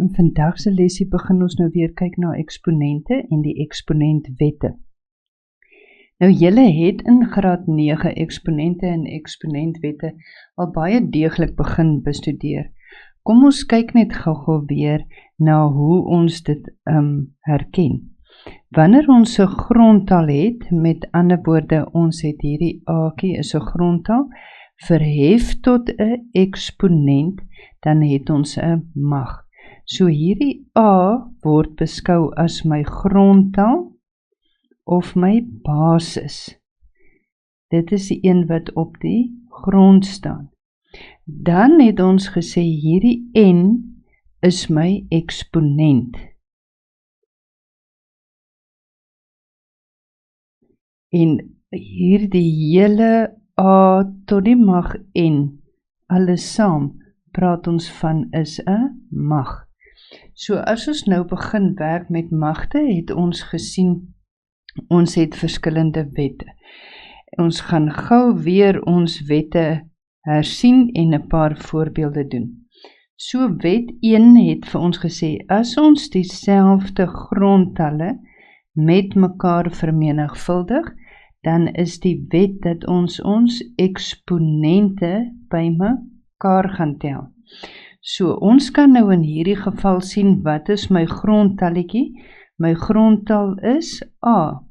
In vandag se lesie begin ons nou weer kyk na eksponente en die eksponentwette. Nou julle het in graad 9 eksponente en eksponentwette al baie deeglik begin bestudeer. Kom ons kyk net gou weer na hoe ons dit herken. Wanneer ons 'n grondtal het, met ander woorde, ons het hierdie a'tjie is 'n grondtal, verhef tot 'n eksponent, dan het ons 'n mag. So hierdie a word beskou as my grondtal of my basis. Dit is die een wat op die grond staan. Dan het ons gesê hierdie n is my eksponent. En hierdie hele a tot die mag n, alles saam, praat ons van is 'n mag. So as ons nou begin werk met magte, het ons gesien, ons het verskillende wette. Ons gaan gou weer ons wette hersien en 'n paar voorbeelde doen. So wet 1 het vir ons gesê, as ons dieselfde grondtalle met mekaar vermenigvuldig, dan is die wet dat ons eksponente by mekaar gaan tel. So ons kan nou in hierdie geval sien, wat is my grondtalletjie? My grondtal is a.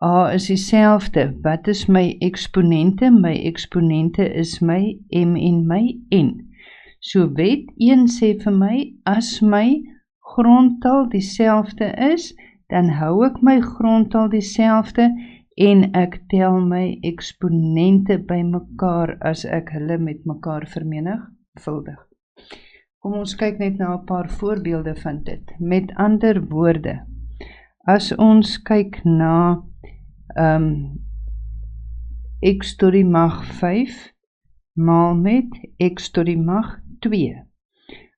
A is dieselfde. Wat is my eksponente? My eksponente is my m en my n. So wet 1 sê vir my, as my grondtal dieselfde is, dan hou ek my grondtal dieselfde en ek tel my eksponente by mekaar as ek hulle met mekaar vermenigvuldig. Kom ons kyk net na 'n paar voorbeelde van dit. Met ander woorde, as ons kyk na x tot die mag 5 maal met x tot die mag 2.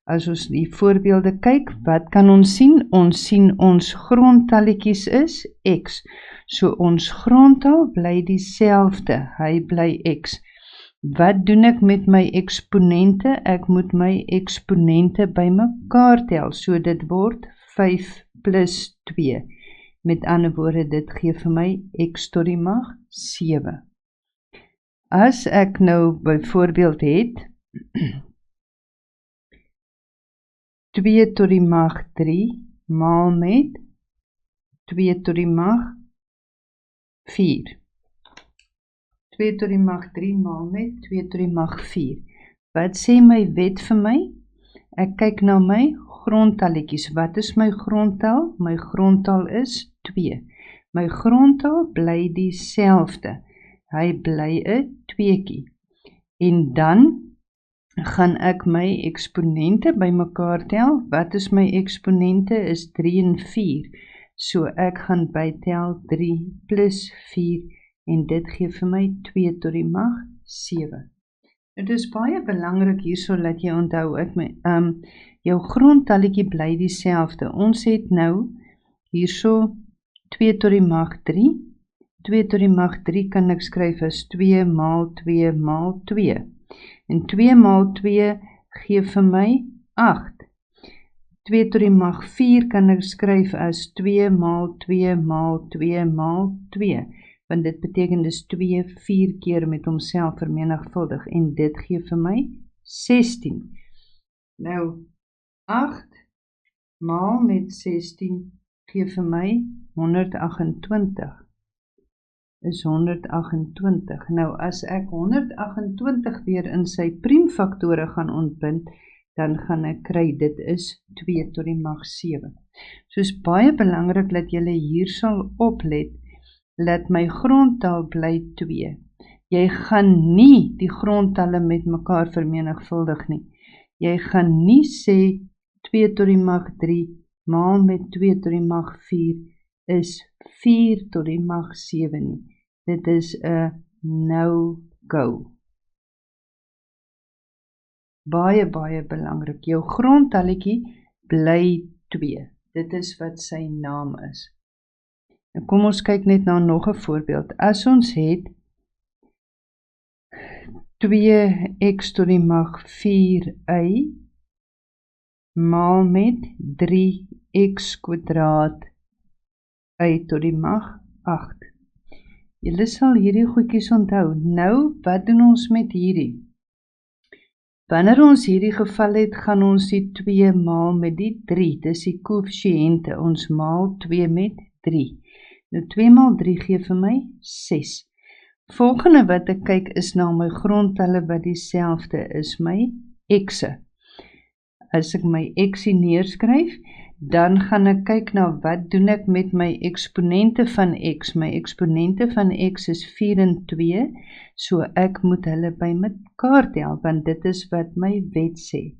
As ons die voorbeelde kyk, wat kan ons sien? Ons sien ons grondtalletjies is x. So ons grondtal bly dieselfde, hy bly x. Wat doen ek met my eksponente? Ek moet my eksponente by mekaar tel, so dit word 5 plus 2. Met ander woorde, dit gee vir my x tot die mag 7. As ek nou byvoorbeeld het 2 tot die mag 3 maal met 2 tot die mag 4. 2 tot die mag 3 maal met 2 tot die mag 4. Wat sê my wet vir my? Ek kyk na my grondtalletjies. Wat is my grondtal? My grondtal is 2. My grondtal bly dieselfde. Hy bly 'n 2tjie. En dan gaan ek my eksponente by mekaar tel. Wat is my eksponente? Is 3 en 4. So ek gaan bytel 3 plus 4 en dit gee vir my 2 tot die mag 7. Dit is baie belangrik hierso dat jy onthou, jou grondtalletjie bly dieselfde. Ons het nou hierso 2 tot die mag 3. 2 tot die mag 3 kan ek skryf as 2 maal 2 maal 2. En 2 maal 2 gee vir my 8. 2 tot die mag 4 kan ek skryf as 2 maal 2 maal 2 maal 2. Want dit beteken dis 2 4 keer met homself vermenigvuldig en dit gee vir my 16. Nou, 8 maal met 16 gee vir my 128. Is 128. Nou, as ek 128 weer in sy priemfaktore gaan ontbind, dan gaan ek kry, dit is 2 tot die mag 7. So is baie belangrik dat julle hier sal oplet, dat my grondtal bly 2. Jy gaan nie die grondtalle met mekaar vermenigvuldig nie. Jy gaan nie sê 2 tot die mag 3 maal met 2 tot die mag 4 is 4 tot die mag 7 nie. Dit is 'n no-go. Baie belangrik. Jou grondtalletjie bly 2. Dit is wat sy naam is. En kom ons kyk net na nog 'n voorbeeld. As ons het 2x tot die mag 4y maal met 3x kwadraat y tot die mag 8. Julle sal hierdie goedjies onthou. Nou, wat doen ons met hierdie? Wanneer ons hierdie geval het, gaan ons die 2 maal met die 3. Dis die koëffisiënte. Ons maal 2 met 3. Nou 2 maal 3 gee vir my 6. Volgende wat ek kyk is na my grondtalle wat dieselfde is, my x'e. As ek my x'ie neerskryf, dan gaan ek kyk na wat doen ek met my eksponente van x. My eksponente van x is 4 en 2, so ek moet hulle by mekaar tel, want dit is wat my wet sê.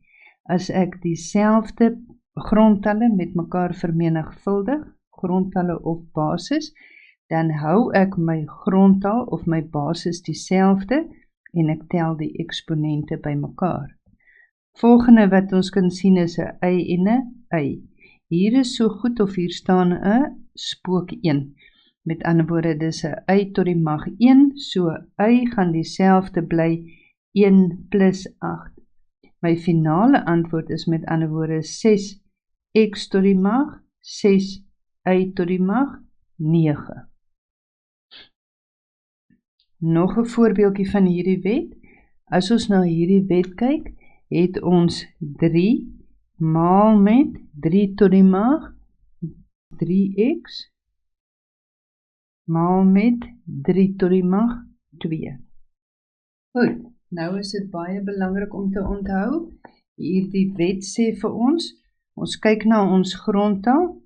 As ek dieselfde grondtalle met mekaar vermenigvuldig, grondtalle of basis, dan hou ek my grondtal of my basis dieselfde en ek tel die eksponente by mekaar. Volgende wat ons kan sien is 'n y en 'n y. Hier is so goed of hier staan 'n spook 1. Met ander woorde, dis 'n y tot die mag 1, so y gaan dieselfde bly 1 plus 8. My finale antwoord is met ander woorde 6x tot die mag 6 y tot die mag 9. Nog 'n voorbeeldjie van hierdie wet. As ons na hierdie wet kyk, het ons 3 maal met 3 tot die mag 3x maal met 3 tot die mag 2. Goed, nou is dit baie belangrik om te onthou. Hierdie wet sê vir ons kyk na ons grondtal.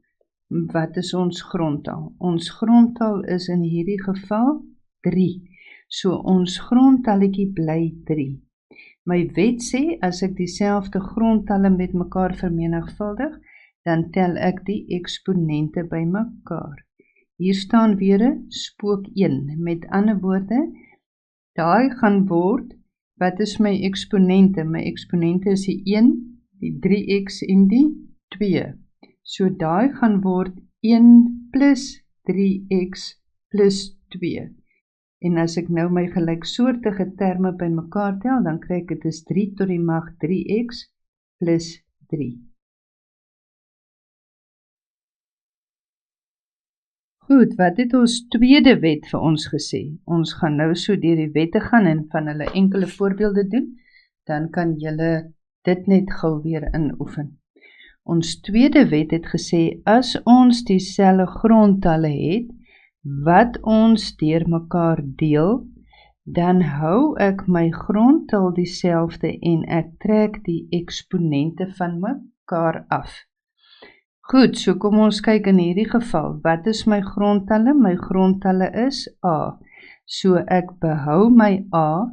Wat is ons grondtal? Ons grondtal is in hierdie geval 3. So ons grondtalletjie bly 3. My wet sê, as ek dieselfde grondtalle met mekaar vermenigvuldig, dan tel ek die eksponente by mekaar. Hier staan weer 'n spook 1. Met ander woorde, daai gaan word, wat is my eksponente? My eksponente is die 1, die 3x en die 2. So daai gaan word 1 plus 3x plus 2. En as ek nou my gelyksoortige terme by mekaar tel, dan kry ek dit is 3 tot die mag 3x plus 3. Goed, wat het ons tweede wet vir ons gesê? Ons gaan nou so deur die wette gaan en van hulle enkele voorbeelde doen, dan kan julle dit net gou weer inoefen. Ons tweede wet het gesê, as ons dieselfde grondtalle het, wat ons deur mekaar deel, dan hou ek my grondtal dieselfde en ek trek die eksponente van mekaar af. Goed, so kom ons kyk in hierdie geval. Wat is my grondtalle? My grondtalle is a. So ek behou my a.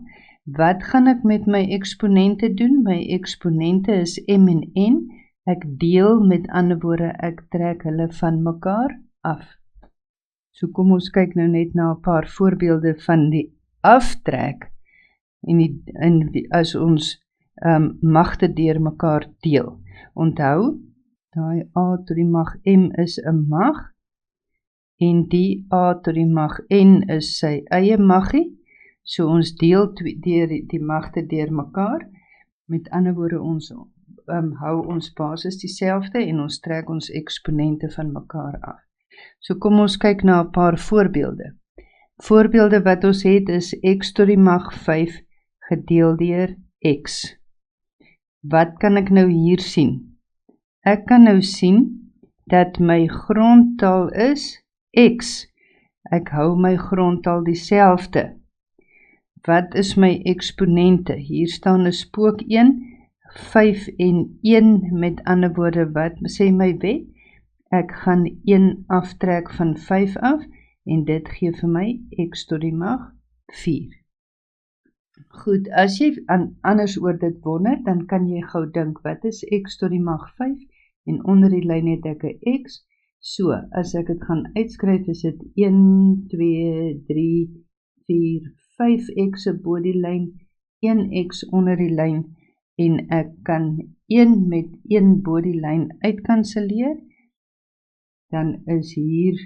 Wat gaan ek met my eksponente doen? My eksponente is m en n. Ek deel, met ander woorde, ek trek hulle van mekaar af. So kom ons kyk nou net na 'n paar voorbeelde van die aftrek as ons magte deur mekaar deel. Onthou, daai a tot die mag m is 'n mag en die a tot die mag n is sy eie maggie. So ons deel die magte deur mekaar. Met ander woorde, ons hou ons basis dieselfde en ons trek ons eksponente van mekaar af. So kom ons kyk na 'n paar voorbeelde. Voorbeelde wat ons het is x tot die mag 5 gedeel deur x. Wat kan ek nou hier sien? Ek kan nou sien dat my grondtal is x. Ek hou my grondtal dieselfde. Wat is my eksponente? Hier staan 'n spook 1, 5 en 1, met ander woorde, wat sê my wet? Ek gaan 1 aftrek van 5 af, en dit gee vir my x tot die mag 4. Goed, as jy anders oor dit wonder, dan kan jy gou dink, wat is x tot die mag 5? En onder die lyn het ek 'n x. So, as ek dit gaan uitskryf, is dit 1, 2, 3, 4, 5x bo die lyn, 1x onder die lyn, en ek kan 1 met 1 bo die lyn uitkanselleer, dan is hier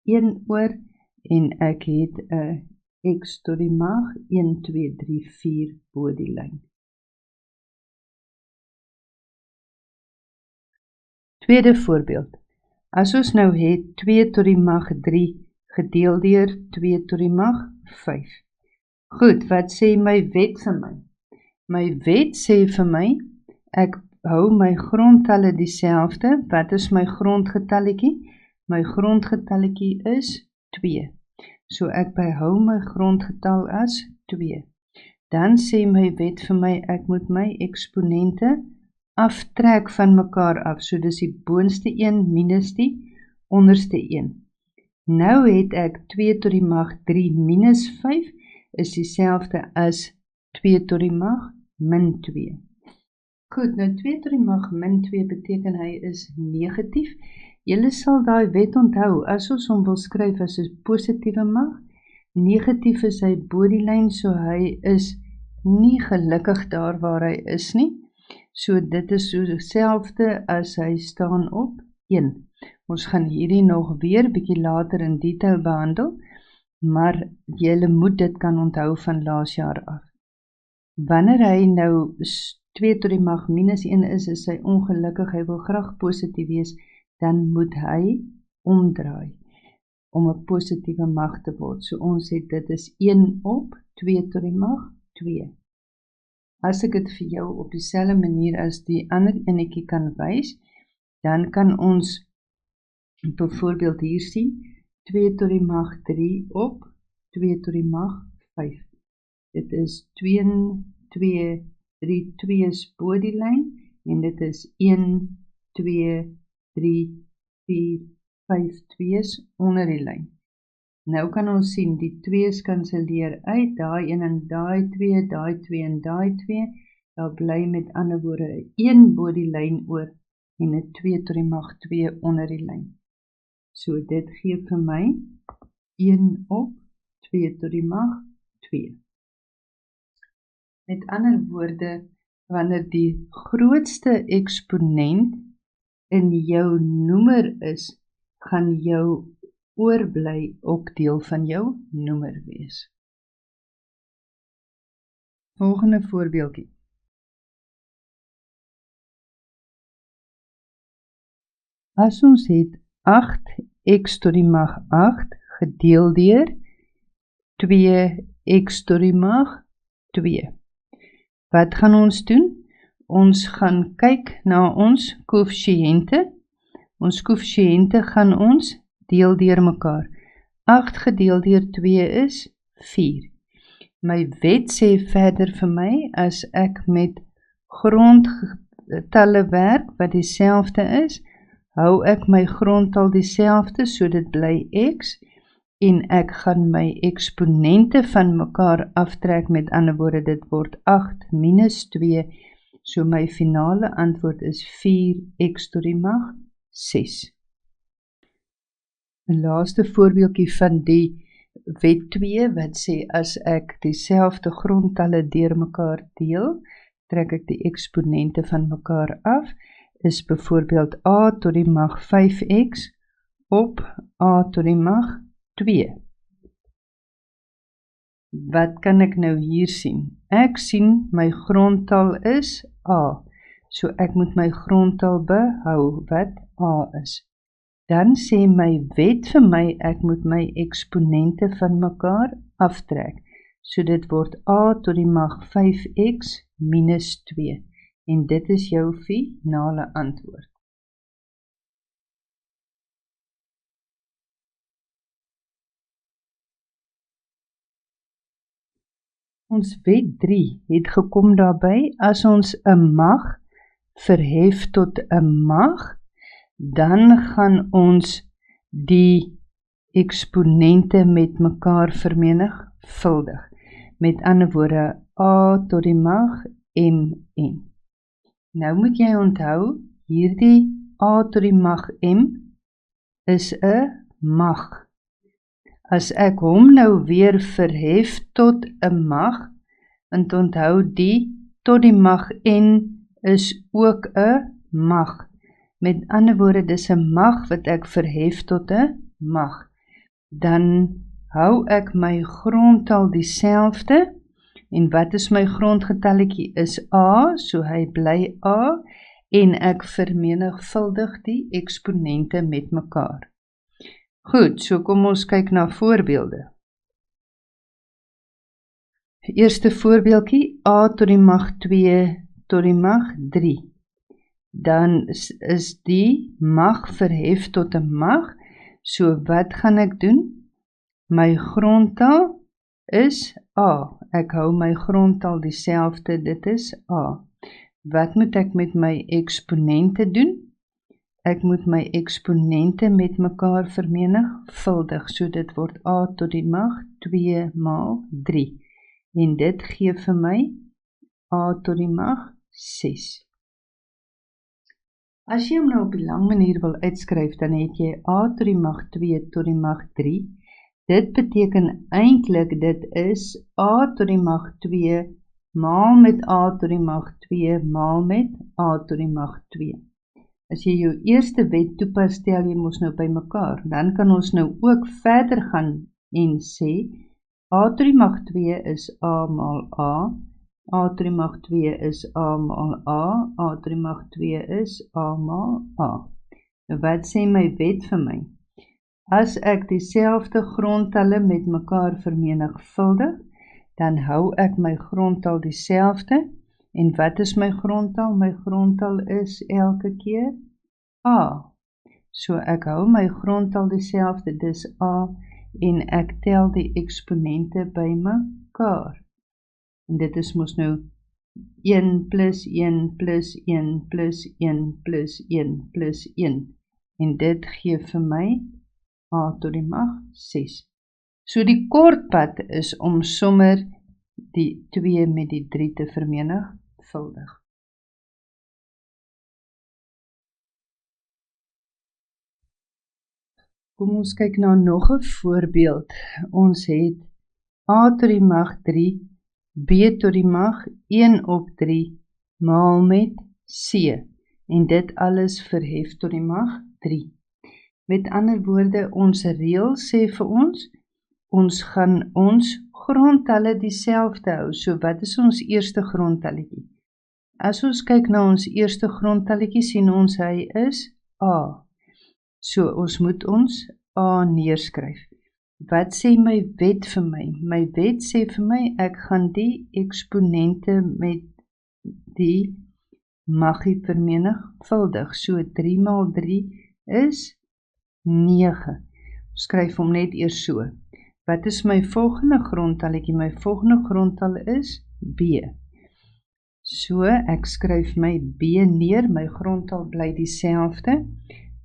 1 oor, en ek het x tot die mag 1, 2, 3, 4 bo die lyn. Tweede voorbeeld. As ons nou het 2 tot die mag 3 gedeel deur 2 tot die mag 5. Goed, wat sê my wet vir my? My wet sê vir my, ek hou my grondtalle dieselfde. Wat is my grondgetalletjie? My grondgetalletjie is 2. So ek behou my grondgetal as 2. Dan sê my wet vir my, ek moet my eksponente aftrek van mekaar af. So dis die boonste een minus die onderste een. Nou het ek 2 tot die mag 3 minus 5 is dieselfde as 2 tot die mag min 2. Goed, nou 2 tot die mag min 2 beteken hy is negatief. Julle sal daai wet onthou, as ons hom wil skryf as 'n positiewe mag, negatief is hy bo die lyn, so hy is nie gelukkig daar waar hy is nie. So dit is so dieselfde as hy staan op 1. Ons gaan hierdie nog weer bietjie later in detail behandel, maar julle moet dit kan onthou van laas jaar af. Wanneer hy nou 2 tot die mag minus 1 is hy ongelukkig, hy wil graag positief wees, dan moet hy omdraai om 'n positiewe mag te word. So ons het dit is 1 op 2 tot die mag 2. As ek dit vir jou op dieselfde manier as die ander enetjie kan wys, dan kan ons byvoorbeeld hier sien 2 tot die mag 3 op 2 tot die mag 5. Dit is 2, 2, 3, 2 is bo die lyn en dit is 1, 2, 3, 4, 5, 2 is onder die lyn. Nou kan ons sien die 2's kanselleer uit, daai 1 en daai 2, daai 2 en daai 2, daar bly met ander woorde 1 bo die lyn oor en 'n 2 tot die mag 2 onder die lyn. So dit gee vir my 1 op 2 tot die mag 2. Met ander woorde, wanneer die grootste eksponent in jou noemer is, gaan jou oorbly ook deel van jou noemer wees. Volgende voorbeeldjie. As ons het 8x tot die mag 8 gedeel deur 2x tot die mag 2. Wat gaan ons doen? Ons gaan kyk na ons koëffisiënte. Ons koëffisiënte gaan ons deel deur mekaar. 8 gedeel deur 2 is 4. My wet sê verder vir my, as ek met grondtalle werk wat dieselfde is, hou ek my grondtal dieselfde, so dit bly x, en ek gaan my eksponente van mekaar aftrek, met ander woorde, dit word 8 minus 2, so my finale antwoord is 4x tot die mag 6. 'n laaste voorbeeldjie van die wet 2, wat sê as ek dieselfde grondtalle deur mekaar deel, trek ek die eksponente van mekaar af, is byvoorbeeld a tot die mag 5x op a tot die mag 2. Wat kan ek nou hier sien? Ek sien my grondtal is a, so ek moet my grondtal behou wat a is. Dan sê my wet vir my, ek moet my eksponente van mekaar aftrek. So dit word a tot die mag 5x minus 2. En dit is jou finale antwoord. Ons wet 3 het gekom daarby, as ons 'n mag verhef tot 'n mag, dan gaan ons die eksponente met mekaar vermenigvuldig. Met ander woorde, a tot die mag mn. Nou moet jy onthou, hierdie a tot die mag m is 'n mag. As ek hom nou weer verhef tot 'n mag, want onthou die tot die mag n is ook 'n mag. Met ander woorde, dis 'n mag wat ek verhef tot 'n mag. Dan hou ek my grondtal dieselfde, en wat is my grondgetalletjie? Is a, so hy bly a, en ek vermenigvuldig die eksponente met mekaar. Goed, so kom ons kyk na voorbeelde. Eerste voorbeeldjie, a tot die mag 2 tot die mag 3. Dan is die mag verhef tot 'n mag, so wat gaan ek doen? My grondtaal is a. Ek hou my grondtaal dieselfde, dit is a. Wat moet ek met my eksponente doen? Ek moet my eksponente met mekaar vermenigvuldig, so dit word a tot die mag 2 maal 3. En dit gee vir my a tot die mag 6. As jy hom nou op die lang manier wil uitskryf, dan het jy a tot die mag 2 tot die mag 3. Dit beteken eintlik dit is a tot die mag 2 maal met a tot die mag 2 maal met a tot die mag 2. As jy jou eerste wet toepas, stel jy mos nou by mekaar. Dan kan ons nou ook verder gaan en sê a tot die mag 2 is a maal a tot die mag 2 is a maal a tot die mag 2 is a maal a. Nou wat sê my wet vir my? As ek dieselfde grondtalle met mekaar vermenigvuldig, dan hou ek my grondtal dieselfde. En wat is my grondtal? My grondtal is elke keer a. So ek hou my grondtal dieselfde, dis a, en ek tel die eksponente by mekaar. En dit is mos nou 1 plus 1 plus 1 plus 1 plus 1 plus 1. En dit gee vir my a tot die mag 6. So die kort pad is om sommer die 2 met die 3 te vermenigvuldig. Kom ons kyk na nog 'n voorbeeld. Ons het a tot die mag 3, b tot die mag 1 op 3 maal met c. En dit alles verhef tot die mag 3. Met ander woorde, ons reël sê vir ons gaan ons grondtalle dieselfde hou. So wat is ons eerste grondtalletjie? As ons kyk na ons eerste grondtalletjie, sien ons hy is a. So ons moet ons a neerskryf. Wat sê my wet vir my? My wet sê vir my, ek gaan die eksponente met die maggie vermenigvuldig. So 3 maal 3 is 9. Skryf hom net eers so. Wat is my volgende grondtalletjie? My volgende grondtal is b. So ek skryf my b neer, my grondtal bly dieselfde.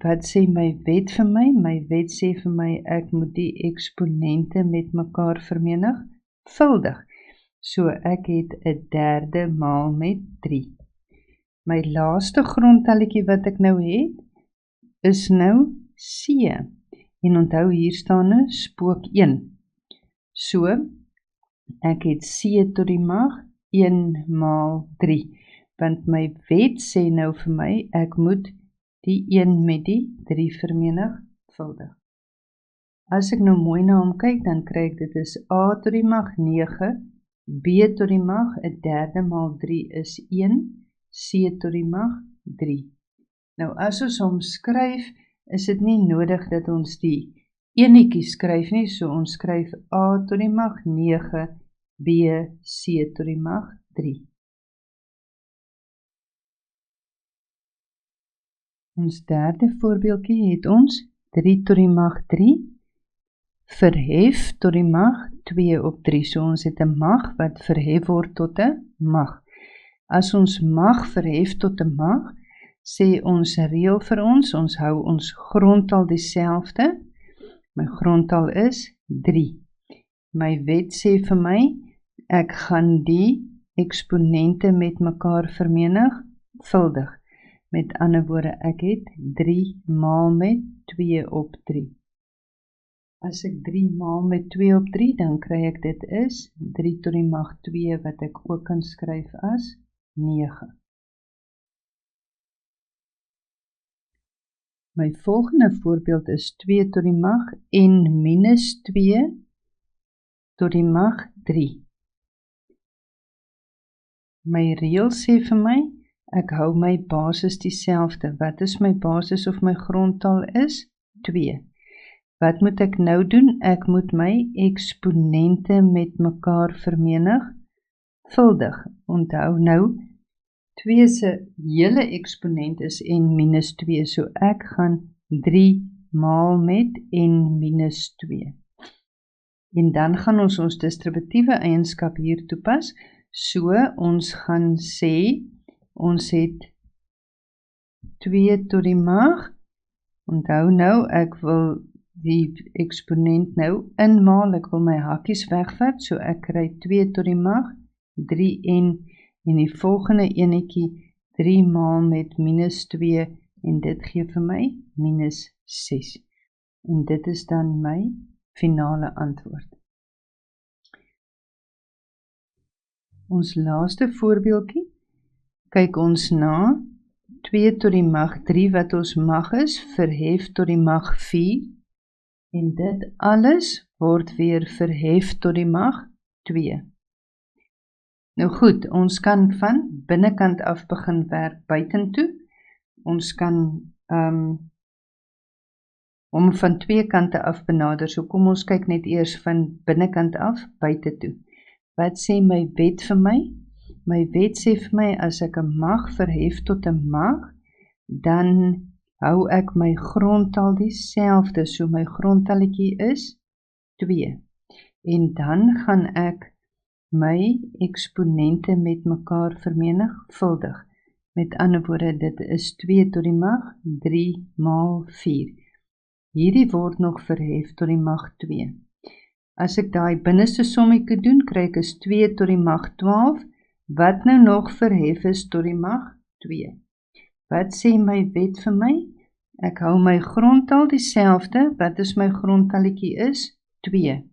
Wat sê my wet vir my? My wet sê vir my, ek moet die eksponente met mekaar vermenigvuldig. So ek het 'n derde maal met 3. My laaste grondtalletjie wat ek nou het, is nou c. En onthou, hier staan 'n spook 1. So, ek het c tot die mag 1 maal 3. Want my wet sê nou vir my, ek moet die 1 met die 3 vermenigvuldig. As ek nou mooi na hom kyk, dan kry ek dit is a tot die mag 9, b tot die mag 'n derde maal 3 is 1, c tot die mag 3. Nou as ons hom skryf, is dit nie nodig dat ons die enetjie skryf nie, so ons skryf a tot die mag 9, b, c tot die mag 3. Ons derde voorbeeldjie het ons 3 tot die mag 3, verhef tot die mag 2 op 3. So ons het 'n mag wat verhef word tot 'n mag. As ons mag verhef tot 'n mag, sê ons reël vir ons hou ons grondtal dieselfde. My grondtal is 3. My wet sê vir my, ek gaan die eksponente met mekaar vermenigvuldig. Met ander woorde, ek het 3 maal met 2 op 3. As ek 3 maal met 2 op 3, dan kry ek dit is 3 tot die mag 2, wat ek ook kan skryf as 9. My volgende voorbeeld is 2 tot die mag en minus 2 tot die mag 3. My reël sê vir my, Ek hou my basis dieselfde. Wat is my basis of my grondtal is? 2. Wat moet ek nou doen? Ek moet my eksponente met mekaar vermenigvuldig. Onthou nou, 2 se hele eksponent is n minus 2, so ek gaan 3 maal met n minus 2. En dan gaan ons distributiewe eienskap hier toepas, so ons gaan sê, ons het 2 tot die mag, onthou nou, ek wil die eksponent nou inmaal, ek wil my hakies wegvat, so ek kry 2 tot die mag, 3n, en die volgende enetjie 3 maal met minus 2, en dit gee vir my minus 6. En dit is dan my finale antwoord. Ons laaste voorbeeldjie, kyk ons na 2 tot die mag 3 wat ons mag is, verhef tot die mag 4, en dit alles word weer verhef tot die mag 2. Nou goed, ons kan van binnekant af begin werk buitentoe. Ons kan om van 2 kante af benader, so kom ons kyk net eers van binnekant af buitentoe. Wat sê my wet vir my? My wet sê vir my, as ek 'n mag verhef tot 'n mag, dan hou ek my grondtal dieselfde, so my grondtalletjie is 2. En dan gaan ek my eksponente met mekaar vermenigvuldig. Met ander woorde, dit is 2 tot die mag 3 maal 4. Hierdie word nog verhef tot die mag 2. As ek daai binneste sommetjie doen, kry ek is 2 tot die mag 12, wat nou nog verhef is tot die mag 2. Wat sê my wet vir my? Ek hou my grondtal dieselfde, wat is my grondtalletjie is? 2.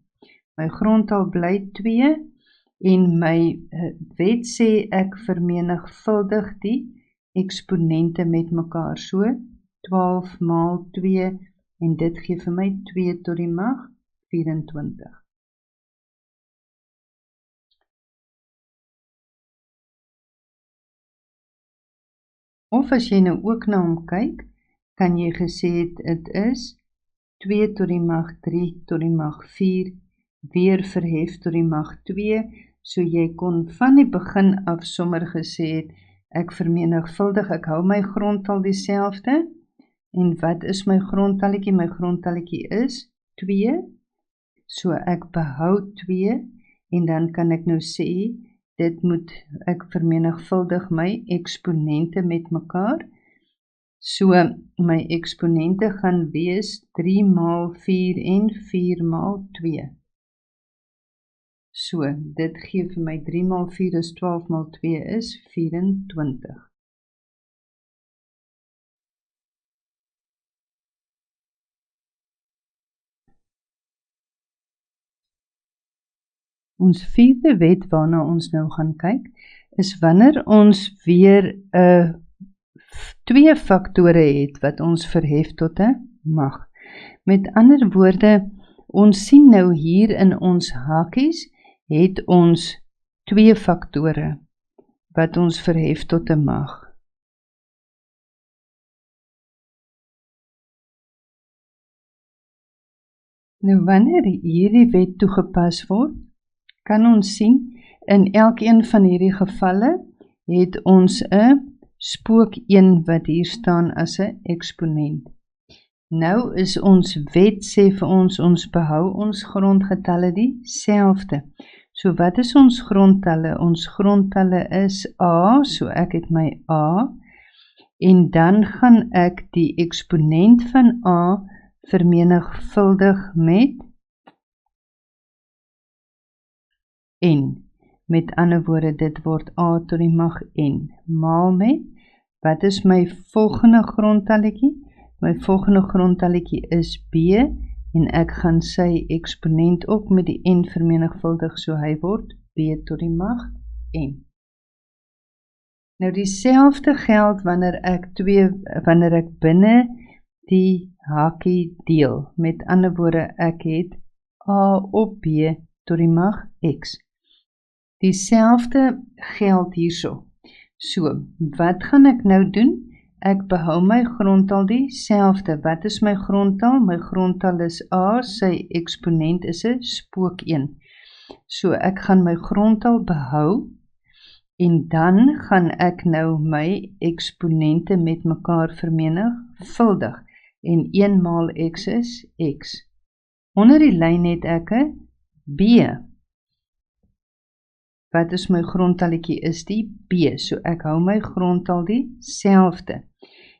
My grondtal bly 2, en my wet sê ek vermenigvuldig die eksponente met mekaar, so 12 maal 2, en dit gee vir my 2 tot die mag 24. Of as jy nou ook na hom kyk, kan jy gesê het, dit is 2 tot die mag 3 tot die mag 4, weer verhef tot die mag 2, so jy kon van die begin af sommer gesê het, ek vermenigvuldig, ek hou my grondtal dieselfde, en wat is my grondtalletjie? My grondtalletjie is 2, so ek behou 2, en dan kan ek nou sê, dit moet ek vermenigvuldig my eksponente met mekaar, so my eksponente gaan wees 3 maal 4 en 4 maal 2. So, dit gee vir my 3 maal 4 is 12 maal 2 is 24. Ons vierde wet waarna ons nou gaan kyk, is wanneer ons weer 2 faktore het wat ons verhef tot 'n mag. Met ander woorde, ons sien nou hier in ons hakies, het ons 2 faktore wat ons verhef tot 'n mag. Nou wanneer hierdie wet toegepas word, kan ons sien, in elkeen van hierdie gevalle het ons 'n spook 1 wat hier staan as 'n eksponent. Nou is ons wet sê vir ons behou ons grondgetalle dieselfde. So wat is ons grondtalle? Ons grondtalle is A, so ek het my A, en dan gaan ek die eksponent van A vermenigvuldig met n. Met ander woorde, dit word A tot die mag n, maal met, wat is my volgende grondtalletjie? My volgende grondtalletjie is B, en ek gaan sy eksponent ook met die n vermenigvuldig, so hy word B tot die mag n. Nou dieselfde geld wanneer ek binne die hakie deel. Met ander woorde, ek het A op B tot die mag x. Dieselfde geld hierso. So, wat gaan ek nou doen? Ek behou my grondtal dieselfde. Wat is my grondtal? My grondtal is A, sy eksponent is 'n spook 1. So, ek gaan my grondtal behou, en dan gaan ek nou my eksponente met mekaar vermenigvuldig, en 1 maal x is x. Onder die lyn het ek 'n B. Wat is my grondtalletjie? Is die B. So ek hou my grondtal dieselfde.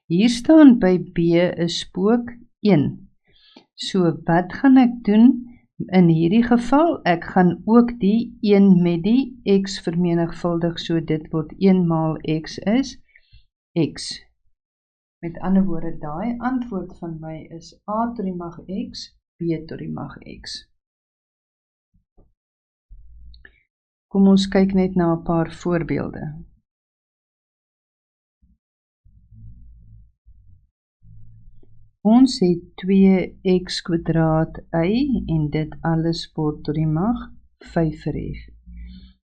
Hier staan by B 'n spook 1. So wat gaan ek doen in hierdie geval? Ek gaan ook die 1 met die x vermenigvuldig, so dit word 1 maal x is x. Met ander woorde, daai antwoord van my is A tot die mag x, B tot die mag x. Kom ons kyk net na 'n paar voorbeelde. Ons het 2x² en dit alles word tot die mag 5 verhef.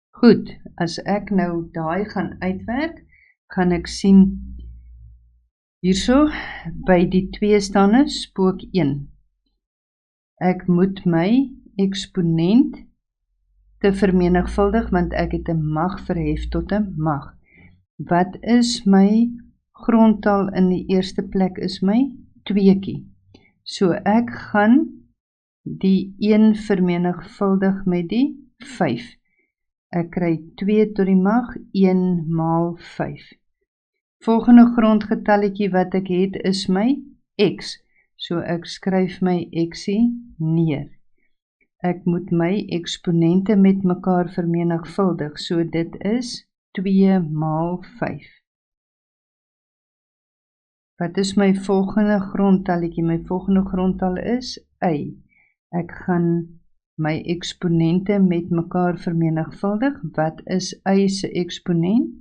Goed, as ek nou daai gaan uitwerk, gaan ek sien hierso by die 2 staan 'n spook 1. Ek moet my eksponent te vermenigvuldig, want ek het 'n mag verhef tot 'n mag. Wat is my grondtal in die eerste plek? Is my 2kie. So ek gaan die 1 vermenigvuldig met die 5. Ek kry 2 tot die mag 1 maal 5. Volgende grondgetalletjie wat ek het is my x. So ek skryf my xie neer. Ek moet my eksponente met mekaar vermenigvuldig, so dit is 2 maal 5. Wat is my volgende grondtalletjie? My volgende grondtal is y. Ek gaan my eksponente met mekaar vermenigvuldig. Wat is y se eksponent?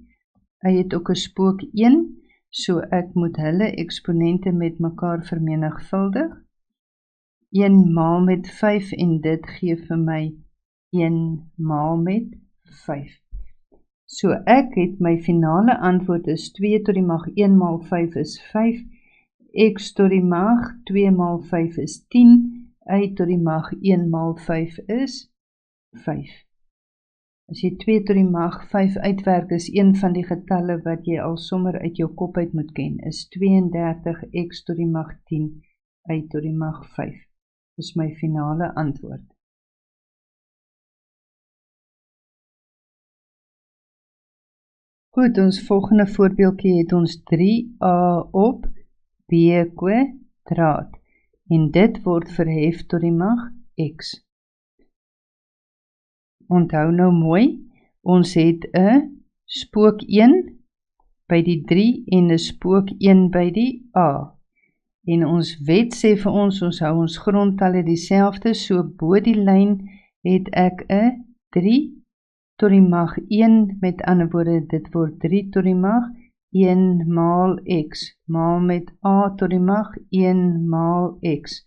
Y het ook 'n spook 1, so ek moet hulle eksponente met mekaar vermenigvuldig. 1 maal met 5 en dit gee vir my 1 maal met 5. So ek het my finale antwoord is 2 tot die mag 1 maal 5 is 5, x tot die mag 2 maal 5 is 10, y tot die mag 1 maal 5 is 5. As jy 2 tot die mag 5 uitwerk, is een van die getalle wat jy al sommer uit jou kop uit moet ken, is 32 x tot die mag 10, y tot die mag 5. Dis my finale antwoord. Goed, ons volgende voorbeeldjie het ons 3a op b kwadraat en dit word verhef tot die mag x. Onthou nou mooi, ons het 'n spook 1 by die 3 en 'n spook 1 by die a. En ons wet sê vir ons hou ons grondtalle dieselfde, so bo die lyn het ek 'n 3 tot die mag 1, met ander woorde, dit word 3 tot die mag 1 maal x, maal met a tot die mag 1 maal x,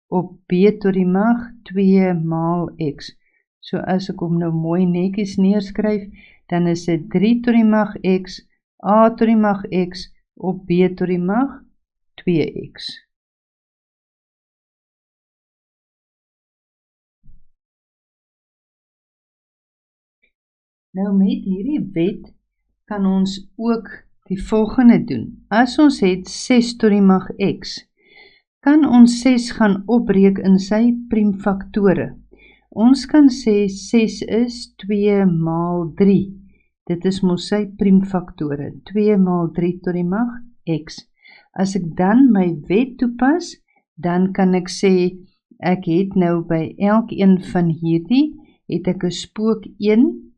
op b tot die mag 2 maal x. So as ek hom nou mooi netjies neerskryf, dan is dit 3 tot die mag x, a tot die mag x, op b tot die mag 2x. Nou met hierdie wet kan ons ook die volgende doen. As ons het 6 tot die mag x, kan ons 6 gaan opbreek in sy priemfaktore. Ons kan sê 6 is 2 maal 3. Dit is mos sy priemfaktore. 2 maal 3 tot die mag x. As ek dan my wet toepas, dan kan ek sê, ek het nou by elkeen van hierdie, het ek 'n spook 1,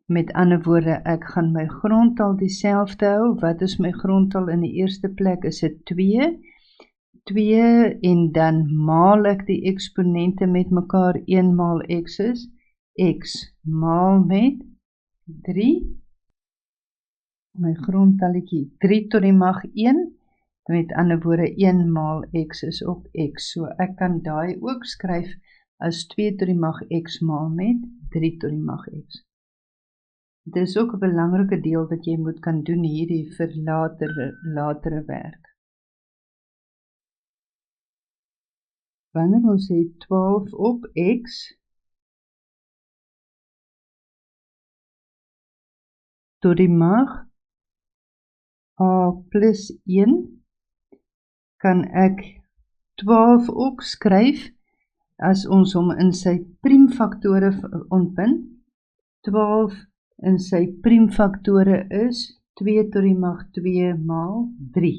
met ander woorde, ek gaan my grondtal dieselfde hou. Wat is my grondtal in die eerste plek? Is dit 2? 2 en dan maal ek die eksponente met mekaar, 1 maal x is x, maal met 3, my grondtalletjie 3 tot die mag 1, met ander woorde 1 maal x is ook x, so ek kan daai ook skryf as 2 tot die mag x maal met 3 tot die mag x. Dit is ook 'n belangrike deel wat jy moet kan doen hierdie vir latere werk. Wanneer ons sê 12 op x tot die mag a plus 1, kan ek 12 ook skryf as ons hom in sy priemfaktore ontbind. 12 in sy priemfaktore is 2 tot die mag 2 maal 3.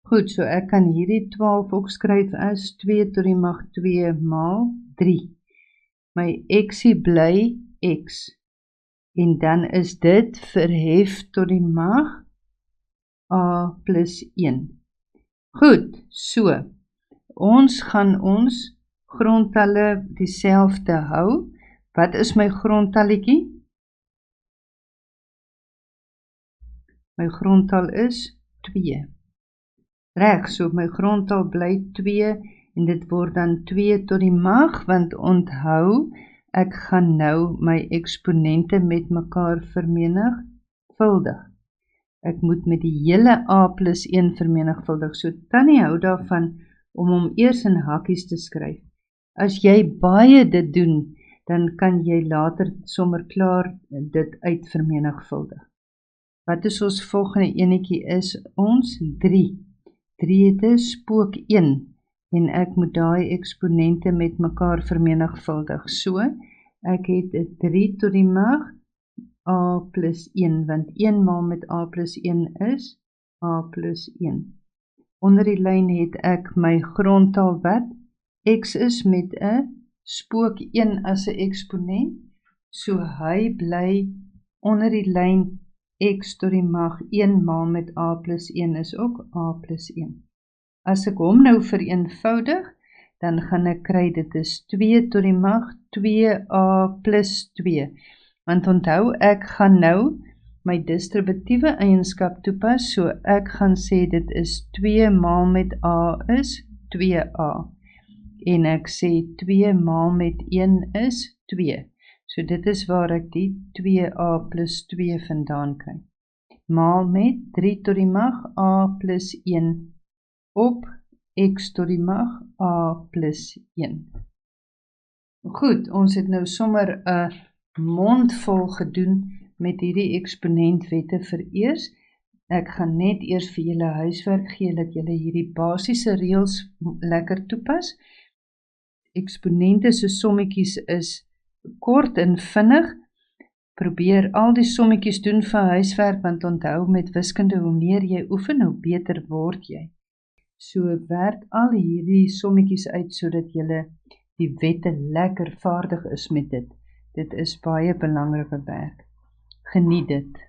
Goed, so ek kan hierdie 12 ook skryf as 2 tot die mag 2 maal 3. My xie bly x. En dan is dit verhef tot die mag a plus 1. Goed, so. Ons gaan ons grondtalle dieselfde hou. Wat is my grondtalletjie? My grondtal is 2. Reg, so my grondtal bly 2 en dit word dan 2 tot die mag, want onthou, ek gaan nou my eksponente met mekaar vermenigvuldig. Ek moet met die hele a plus 1 vermenigvuldig, so Tannie hou daarvan om hom eers in hakkies te skryf. As jy baie dit doen, dan kan jy later sommer klaar dit uitvermenigvuldig. Wat is ons volgende enetjie is ons 3. 3 het 'n spook 1 en ek moet daai eksponente met mekaar vermenigvuldig. So, ek het 'n 3 tot die mag a plus 1, want 1 maal met a plus 1 is a plus 1. Onder die lyn het ek my grondtal wat x is met 'n spook 1 as 'n eksponent, so hy bly onder die lyn x tot die mag 1 maal met a plus 1 is ook a plus 1. As ek hom nou vereenvoudig, dan gaan ek kry dit is 2 tot die mag 2a plus 2. Want onthou, ek gaan nou my distributiewe eienskap toepas, so ek gaan sê dit is 2 maal met a is 2a. En ek sê 2 maal met 1 is 2. So dit is waar ek die 2a plus 2 vandaan kry. Maal met 3 tot die mag a plus 1 op x tot die mag a plus 1. Goed, ons het nou sommer 'n mondvol gedoen met hierdie eksponentwette vereers. Ek gaan net eers vir julle huiswerk gee dat julle hierdie basiese reëls lekker toepas. Eksponente se sommetjies is kort en vinnig. Probeer al die sommetjies doen vir huiswerk, want onthou met wiskunde, hoe meer jy oefen, hoe beter word jy. So werk al hierdie sommetjies uit, sodat julle die wette lekker vaardig is met dit. Dit is baie belangrike werk. Geniet dit.